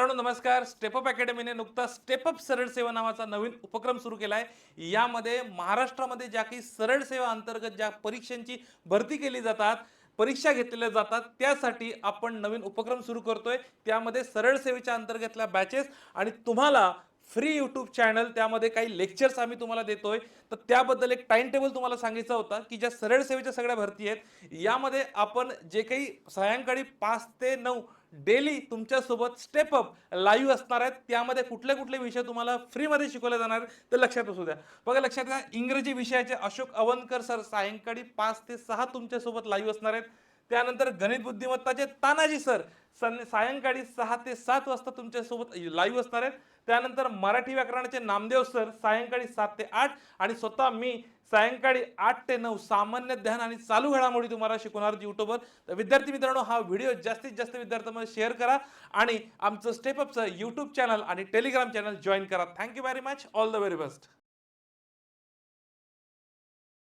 मित्रांनो नमस्कार. स्टेपअप अकॅडमीने नुकताच स्टेपअप सरळ सेवा नावाचा नवीन उपक्रम सुरू केला आहे. यामध्ये महाराष्ट्रामध्ये ज्या काही सरळ सेवा अंतर्गत ज्या परीक्षांची भरती केली जातात, परीक्षा घेतलेल्या जातात, त्यासाठी आपण नवीन उपक्रम सुरू करतोय. त्यामध्ये सरळ सेवेच्या अंतर्गतल्या बॅचेस आणि तुम्हाला फ्री यूट्यूब चॅनल, त्यामध्ये काही लेक्चर्स आम्ही तुम्हाला देतोय. तर त्याबद्दल एक टाइम टेबल तुम्हाला सांगायचा होता की ज्या सरळ सेवेच्या सगळ्या भरती आहेत, यामध्ये आपण जे काही सायंकाळी 5 ते 9 डेली तुमच्यासोबत स्टेपअप लाईव्ह असणार आहेत. त्यामध्ये कुठले कुठले विषय तुम्हाला फ्रीमध्ये शिकवले जाणार आहेत ते लक्षात असू द्या. बघा, लक्षात घ्या, इंग्रजी विषयाचे अशोक अवनकर सर सायंकाळी 5 ते 6 तुमच्यासोबत लाईव्ह असणार आहेत. त्यानंतर गणित बुद्धिमत्ताचे तानाजी सर सायंकाळी 6 ते 7 वाजता तुमच्यासोबत लाईव्ह असणार आहेत. त्यानंतर मराठी व्याकरणाचे नामदेव सर सायंकाळी 7 ते 8 आणि स्वतः मी सायंकाळी 8 ते 9 सामान्य ध्यान आणि चालू घडामोडी तुम्हाला शिकवणार यूट्यूबवर. तर विद्यार्थी मित्रांनो, हा व्हिडिओ जास्तीत जास्त विद्यार्थ्यांमध्ये शेअर करा आणि आमचं स्टेपअपचं यूट्यूब चॅनल आणि टेलिग्राम चॅनल जॉईन करा. Thank you very much. All the very best.